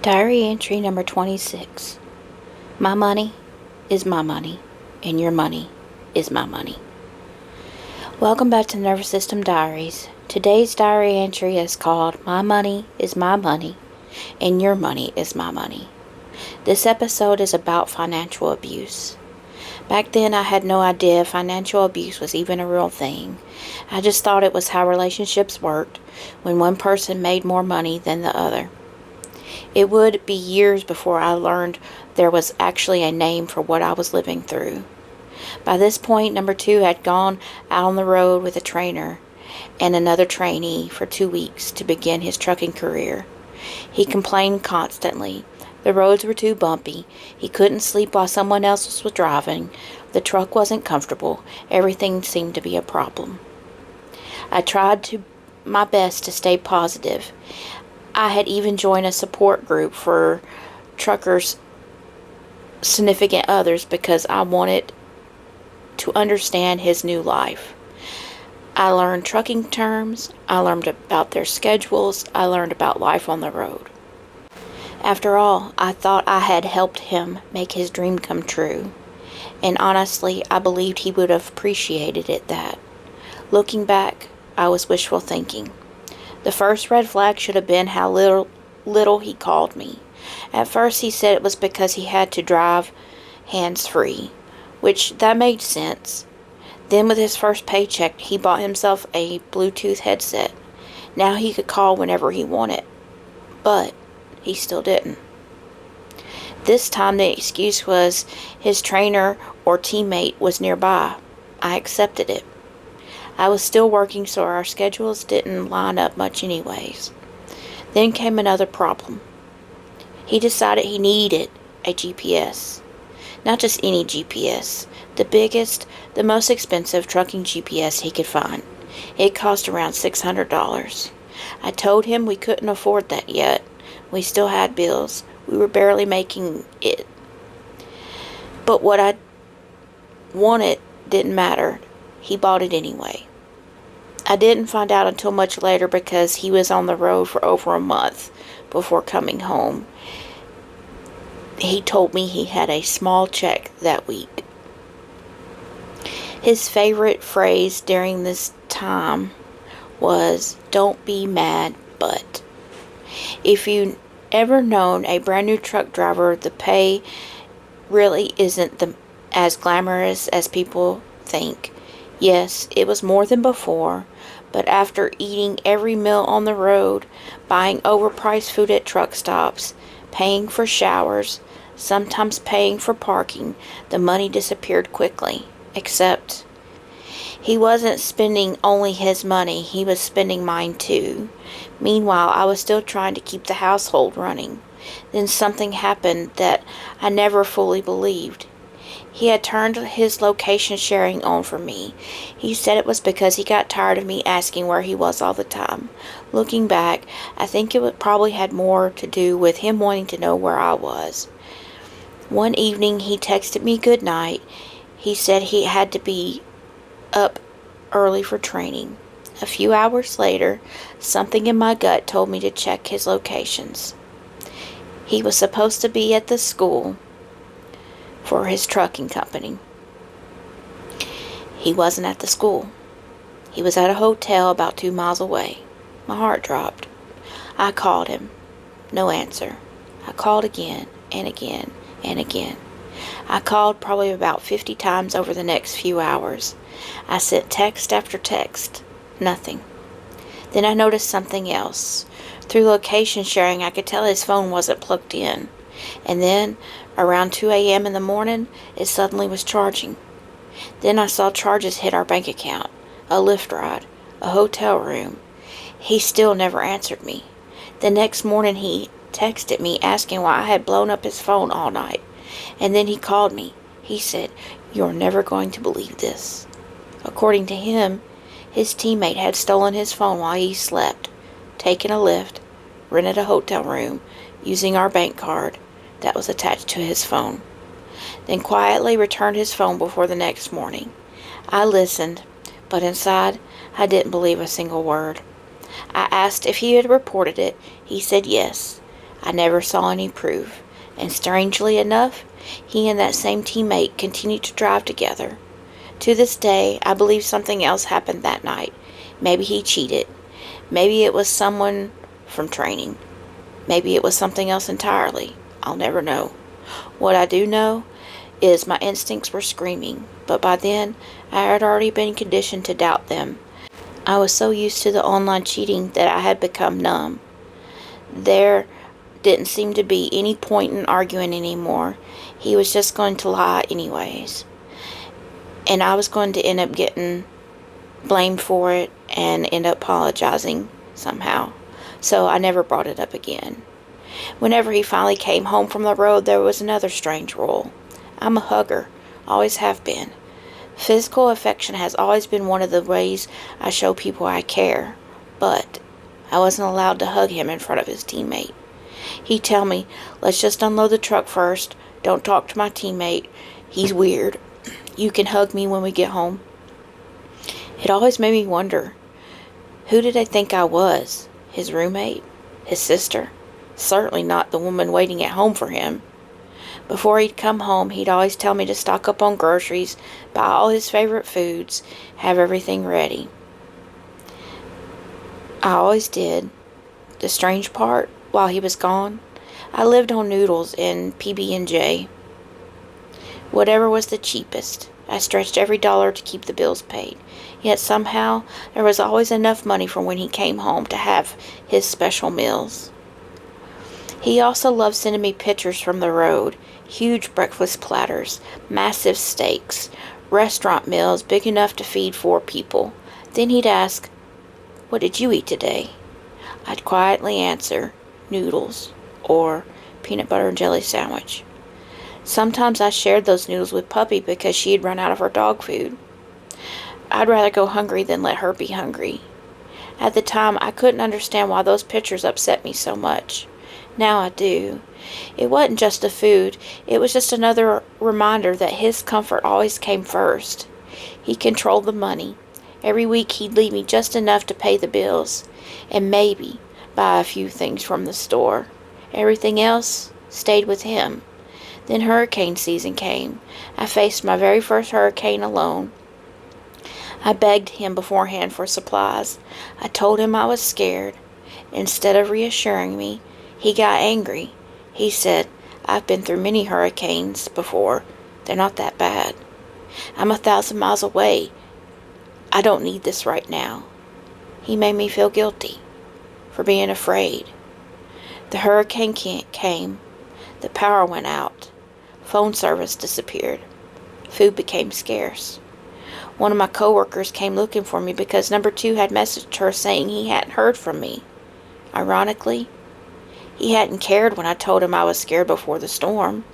Diary entry number 26. My money is my money, and your money is my money. Welcome back to Nervous System Diaries. Today's diary entry is called My Money is My Money, and Your Money is My Money. This episode is about financial abuse. Back then, I had no idea financial abuse was even a real thing. I just thought it was how relationships worked when one person made more money than the other. It would be years before I learned there was actually a name for what I was living through. By this point, number 2 had gone out on the road with a trainer and another trainee for 2 weeks to begin his trucking career. He complained constantly. The roads were too bumpy. He couldn't sleep while someone else was driving. The truck wasn't comfortable. Everything seemed to be a problem. I tried my best to stay positive. I had even joined a support group for truckers' significant others because I wanted to understand his new life. I learned trucking terms. I learned about their schedules. I learned about life on the road. After all, I thought I had helped him make his dream come true. And honestly, I believed he would have appreciated it that. Looking back, I was wishful thinking. The first red flag should have been how little he called me. At first he said it was because he had to drive hands-free, which that made sense. Then with his first paycheck, he bought himself a Bluetooth headset. Now he could call whenever he wanted. But he still didn't. This time the excuse was his trainer or teammate was nearby. I accepted it. I was still working, so our schedules didn't line up much anyways. Then came another problem. He decided he needed a GPS. Not just any GPS. The biggest, the most expensive trucking GPS he could find. It cost around $600. I told him we couldn't afford that yet. We still had bills. We were barely making it. But what I wanted didn't matter. He bought it anyway. I didn't find out until much later because he was on the road for over a month before coming home. He told me he had a small check that week. His favorite phrase during this time was, "Don't be mad, but." If you've ever known a brand new truck driver, the pay really isn't as glamorous as people think. Yes, it was more than before, but after eating every meal on the road, buying overpriced food at truck stops, paying for showers, sometimes paying for parking, the money disappeared quickly. Except he wasn't spending only his money, he was spending mine too. Meanwhile, I was still trying to keep the household running. Then something happened that I never fully believed. He had turned his location sharing on for me. He said it was because he got tired of me asking where he was all the time. Looking back, I think it probably had more to do with him wanting to know where I was. One evening, he texted me good night. He said he had to be up early for training. A few hours later, something in my gut told me to check his locations. He was supposed to be at the school for his trucking company. He wasn't at the school. He was at a hotel about 2 miles away. My heart dropped. I called him. No answer. I called again and again and again. I called probably about 50 times over the next few hours. I sent text after text. Nothing. Then I noticed something else. Through location sharing, I could tell his phone wasn't plugged in. And then, around 2 a.m. in the morning, it suddenly was charging. Then I saw charges hit our bank account, a Lyft ride, a hotel room. He still never answered me. The next morning he texted me asking why I had blown up his phone all night. And then he called me. He said, "You're never going to believe this." According to him, his teammate had stolen his phone while he slept, taken a Lyft, rented a hotel room, using our bank card that was attached to his phone, then quietly returned his phone before the next morning. I listened, but inside, I didn't believe a single word. I asked if he had reported it. He said yes. I never saw any proof, and strangely enough, he and that same teammate continued to drive together. To this day, I believe something else happened that night. Maybe he cheated. Maybe it was someone from training. Maybe it was something else entirely. I'll never know. What I do know is my instincts were screaming, but by then I had already been conditioned to doubt them. I was so used to the online cheating that I had become numb. There didn't seem to be any point in arguing anymore. He was just going to lie anyways. And I was going to end up getting blamed for it and end up apologizing somehow. So I never brought it up again. Whenever he finally came home from the road, there was another strange rule. I'm a hugger, always have been. Physical affection has always been one of the ways I show people I care, but I wasn't allowed to hug him in front of his teammate. He'd tell me, let's just unload the truck first, don't talk to my teammate, he's weird, you can hug me when we get home. It always made me wonder, who did I think I was? His roommate? His sister? Certainly not the woman waiting at home for him. Before he'd come home, he'd always tell me to stock up on groceries, buy all his favorite foods, have everything ready. I always did. The strange part, while he was gone, I lived on noodles and PB&J. Whatever was the cheapest. I stretched every dollar to keep the bills paid. Yet somehow, there was always enough money for when he came home to have his special meals. He also loved sending me pictures from the road. Huge breakfast platters, massive steaks, restaurant meals big enough to feed 4 people. Then he'd ask, "What did you eat today?" I'd quietly answer, "Noodles," or "peanut butter and jelly sandwich." Sometimes I shared those noodles with Puppy because she had run out of her dog food. I'd rather go hungry than let her be hungry. At the time, I couldn't understand why those pictures upset me so much. Now I do. It wasn't just the food, it was just another reminder that his comfort always came first. He controlled the money. Every week he'd leave me just enough to pay the bills, and maybe buy a few things from the store. Everything else stayed with him. Then hurricane season came. I faced my very first hurricane alone. I begged him beforehand for supplies. I told him I was scared. Instead of reassuring me, he got angry. He said, "I've been through many hurricanes before. They're not that bad. I'm 1,000 miles away. I don't need this right now." He made me feel guilty for being afraid. The hurricane came. The power went out. Phone service disappeared. Food became scarce. One of my coworkers came looking for me because number 2 had messaged her saying he hadn't heard from me. Ironically, he hadn't cared when I told him I was scared before the storm.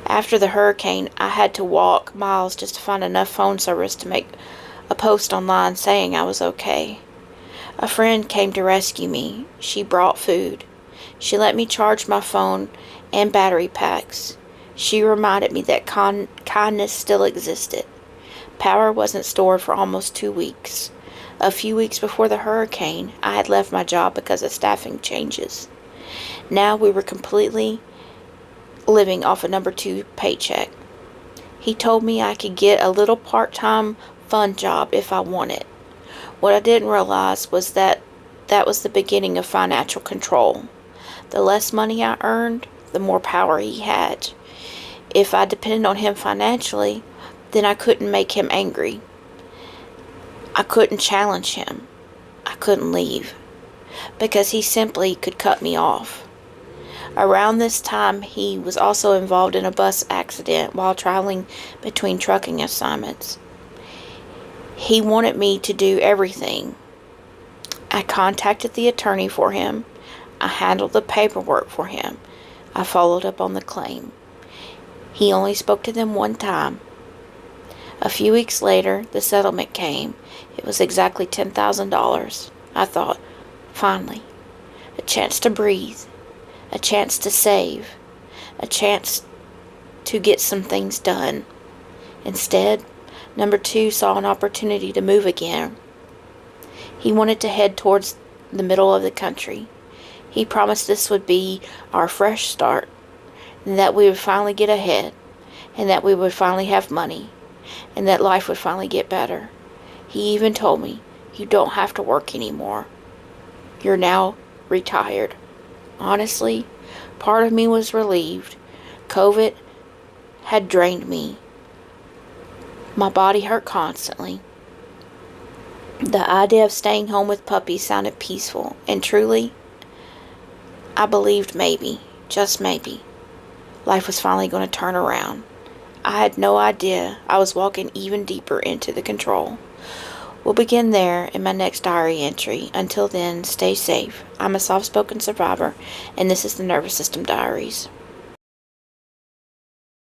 After the hurricane, I had to walk miles just to find enough phone service to make a post online saying I was okay. A friend came to rescue me. She brought food. She let me charge my phone and battery packs. She reminded me that kindness still existed. Power wasn't stored for almost 2 weeks. A few weeks before the hurricane, I had left my job because of staffing changes. Now we were completely living off a number 2 paycheck. He told me I could get a little part-time fun job if I wanted. What I didn't realize was that was the beginning of financial control. The less money I earned, the more power he had. If I depended on him financially, then I couldn't make him angry. I couldn't challenge him. I couldn't leave, because he simply could cut me off. Around this time, he was also involved in a bus accident while traveling between trucking assignments. He wanted me to do everything. I contacted the attorney for him. I handled the paperwork for him. I followed up on the claim. He only spoke to them one time. A few weeks later, the settlement came. It was exactly $10,000. I thought, finally, a chance to breathe, a chance to save, a chance to get some things done. Instead, number 2 saw an opportunity to move again. He wanted to head towards the middle of the country. He promised this would be our fresh start, and that we would finally get ahead, and that we would finally have money, and that life would finally get better. He even told me, you don't have to work anymore. You're now retired. Honestly, part of me was relieved. COVID had drained me. My body hurt constantly. The idea of staying home with puppies sounded peaceful, and truly, I believed maybe, just maybe, life was finally going to turn around. I had no idea I was walking even deeper into the control. We'll begin there in my next diary entry. Until then, stay safe. I'm a soft-spoken survivor, and this is the Nervous System Diaries.